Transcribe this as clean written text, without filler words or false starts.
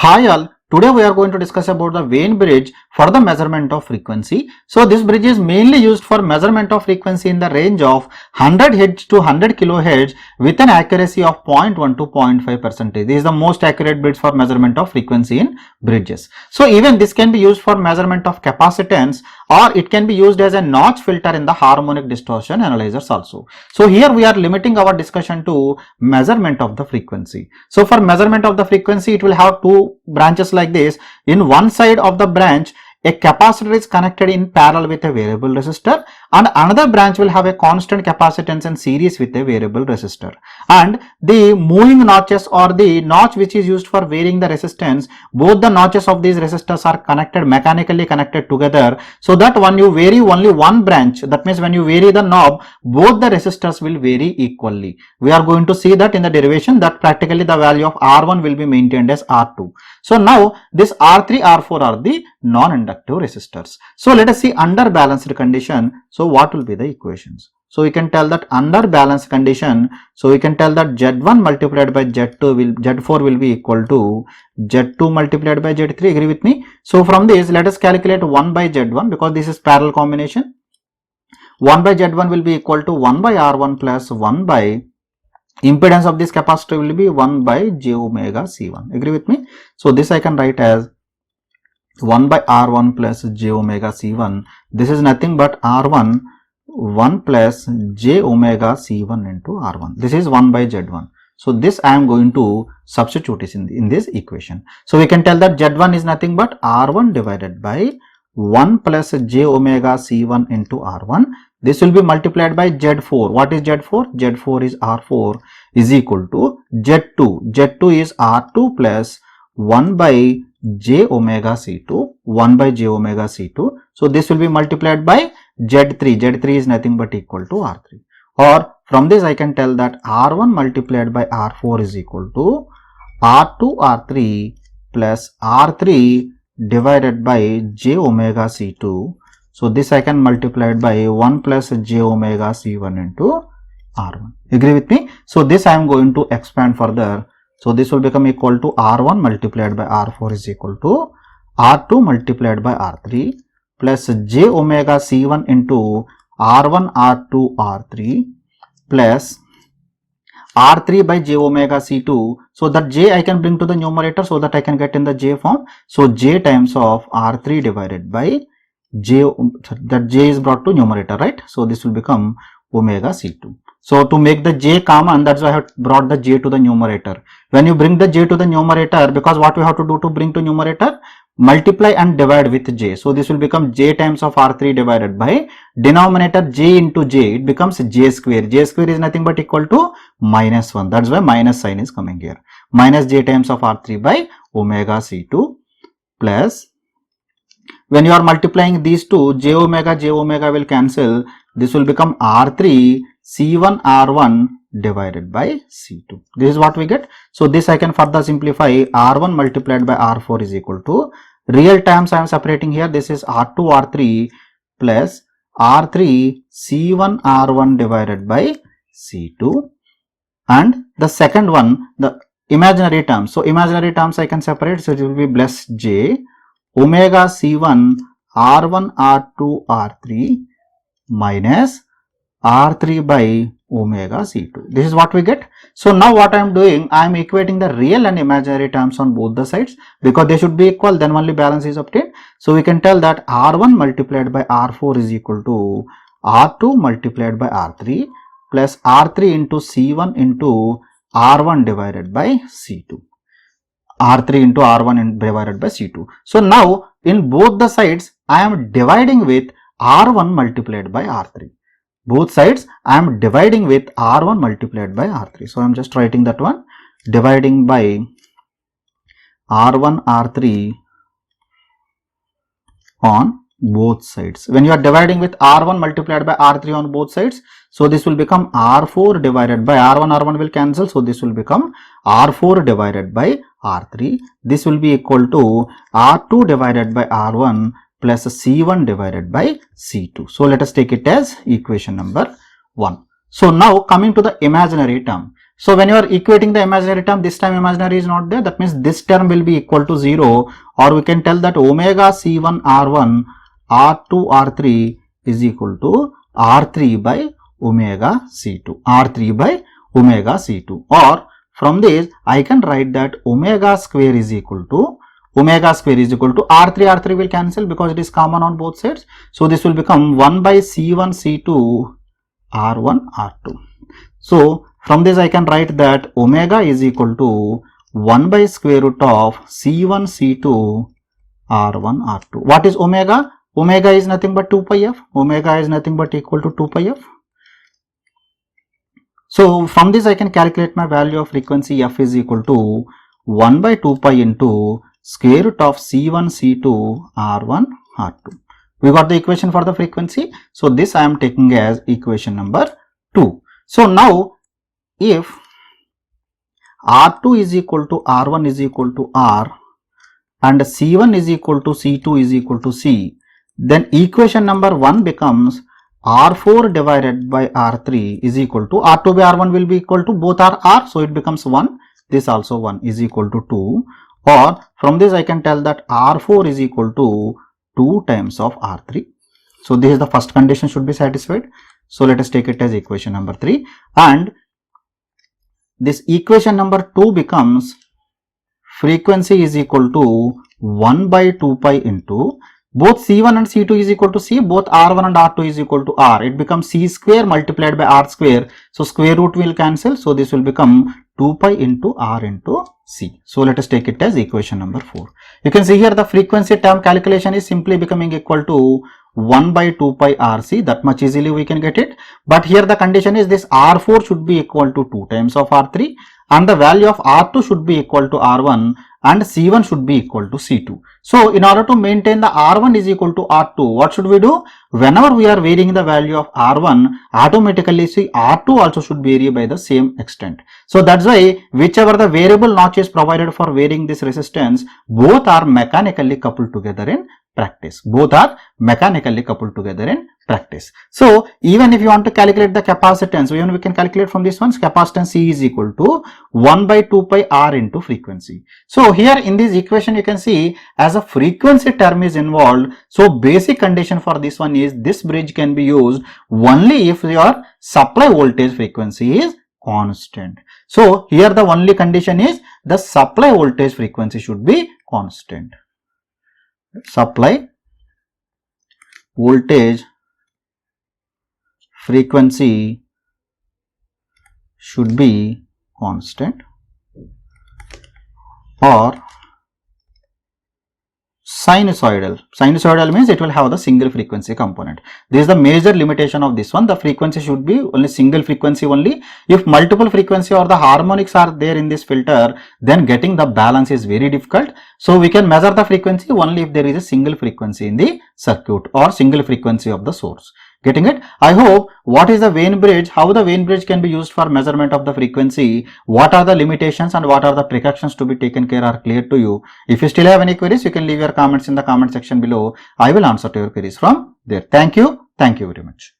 Hi all, today we are going to discuss about the Wien bridge for the measurement of frequency. So this bridge is mainly used for measurement of frequency in the range of 100 Hz to 100 kHz with an accuracy of 0.1 to 0.5%. This is the most accurate bridge for measurement of frequency in bridges. So even this can be used for measurement of capacitance, or it can be used as a notch filter in the harmonic distortion analyzers also. So here we are limiting our discussion to measurement of the frequency. So for measurement of the frequency, it will have two branches like this. In one side of the branch, a capacitor is connected in parallel with a variable resistor, and another branch will have a constant capacitance in series with a variable resistor. And the moving notches, or the notch which is used for varying the resistance, both the notches of these resistors are connected, mechanically connected together, so that when you vary only one branch, that means when you vary the knob, both the resistors will vary equally. We are going to see that in the derivation, that practically the value of R1 will be maintained as R2. So now this R3, R4 are the non-inductive resistors. So let us see under balanced condition. So what will be the equations? So we can tell that under balanced condition, so we can tell that Z1 multiplied by Z4 will be equal to Z2 multiplied by Z3. Agree with me? So from this, let us calculate 1 by Z1, because this is parallel combination. 1 by Z1 will be equal to 1 by R1 plus 1 by impedance of this capacitor will be 1 by j omega C1. Agree with me? So this I can write as 1 by R1 plus j omega C1. This is nothing but R1 1 plus j omega C1 into R1. This is 1 by Z1. So this I am going to substitute is in this equation. So we can tell that Z1 is nothing but R1 divided by 1 plus j omega C1 into R1. This will be multiplied by Z4. What is Z4? Z4 is R4 is equal to Z2. Z2 is R2 plus 1 by j omega C2. 1 by j omega C2. So this will be multiplied by Z3. Z3 is nothing but equal to R3. Or from this I can tell that R1 multiplied by R4 is equal to R2 R3 plus R3 divided by j omega C2. So this I can multiply it by 1 plus j omega C1 into R1. Agree with me? So this I am going to expand further. So this will become equal to R1 multiplied by R4 is equal to R2 multiplied by R3 plus j omega C1 into R1 R2 R3 plus R3 by j omega C2. So that j I can bring to the numerator so that I can get in the j form. So j times of R3 divided by j, that j is brought to numerator, right? So this will become omega C2. So to make the j common, that's why I have brought the j to the numerator. When you bring the j to the numerator, because what we have to do to bring to numerator? Multiply and divide with j. So this will become j times of R3 divided by denominator j into j. It becomes j square. J square is nothing but equal to minus 1. That's why minus sign is coming here. Minus j times of R3 by omega C2 plus, when you are multiplying these two, j omega will cancel. This will become R3 C1 R1 divided by C2. This is what we get. So this I can further simplify. R1 multiplied by R4 is equal to, real terms I am separating here. This is R2 R3 plus R3 C1 R1 divided by C2. And the second one, the imaginary terms. So imaginary terms I can separate. So it will be plus j omega C1 R1 R2 R3 minus R3 by omega C2. This is what we get. So now what I am doing, I am equating the real and imaginary terms on both the sides, because they should be equal, then only balance is obtained. So we can tell that R1 multiplied by R4 is equal to R2 multiplied by R3 plus R3 into C1 into R1 divided by C2. R3 into R1 divided by C2. So now in both the sides I am dividing with R1 multiplied by R3. Both sides I am dividing with R1 multiplied by R3. So I am just writing that one, dividing by R1 R3 on both sides. When you are dividing with R1 multiplied by R3 on both sides, so this will become R4 divided by R1 will cancel. So this will become R4 divided by R3. This will be equal to R2 divided by R1 plus C1 divided by C2. So let us take it as equation number 1. So now coming to the imaginary term. So when you are equating the imaginary term, this time imaginary is not there. That means this term will be equal to 0, or we can tell that omega C1 R1 R2 R3 is equal to R3 by omega C2. R3 by omega C2. Or from this I can write that omega square is equal to R3 will cancel because it is common on both sides. So this will become 1 by C1 C2 R1 R2. So from this I can write that omega is equal to 1 by square root of C1 C2 R1 R2. What is omega? Omega is nothing but 2 pi f. Omega is nothing but equal to 2 pi f. So from this I can calculate my value of frequency f is equal to 1 by 2 pi into square root of C1 C2 R1 R2. We got the equation for the frequency. So this I am taking as equation number 2. So now if R2 is equal to R1 is equal to R and C1 is equal to C2 is equal to C, then equation number 1 becomes R4 divided by R3 is equal to R2 by R1 will be equal to both are R, so it becomes 1. This also 1 is equal to 2. Or from this I can tell that R4 is equal to 2 times of R3. So this is the first condition should be satisfied. So let us take it as equation number 3, and this equation number 2 becomes frequency is equal to 1 by 2 pi into both C1 and C2 is equal to C, both R1 and R2 is equal to R. It becomes C square multiplied by R square. So square root will cancel. So this will become 2 pi into R into C. So let us take it as equation number 4. You can see here the frequency term calculation is simply becoming equal to 1 by 2 pi RC. That much easily we can get it. But here the condition is this R4 should be equal to 2 times of R3 and the value of R2 should be equal to R1 and C1 should be equal to C2. So in order to maintain the R1 is equal to R2, what should we do? Whenever we are varying the value of R1, automatically see R2 also should vary by the same extent. So that's why whichever the variable notch is provided for varying this resistance, both are mechanically coupled together in practice. Both are mechanically coupled together in practice. So even if you want to calculate the capacitance, even we can calculate from this one, capacitance C is equal to 1 by 2 pi R into frequency. So here in this equation you can see as a frequency term is involved. So basic condition for this one is this bridge can be used only if your supply voltage frequency is constant. So here the only condition is the supply voltage frequency should be constant. Supply voltage frequency should be constant, or sinusoidal. Sinusoidal means it will have the single frequency component. This is the major limitation of this one. The frequency should be only single frequency only. If multiple frequency or the harmonics are there in this filter, then getting the balance is very difficult. So we can measure the frequency only if there is a single frequency in the circuit or single frequency of the source. Getting it? I hope what is the Wien bridge, how the Wien bridge can be used for measurement of the frequency, what are the limitations and what are the precautions to be taken care are clear to you. If you still have any queries, you can leave your comments in the comment section below. I will answer to your queries from there. Thank you very much.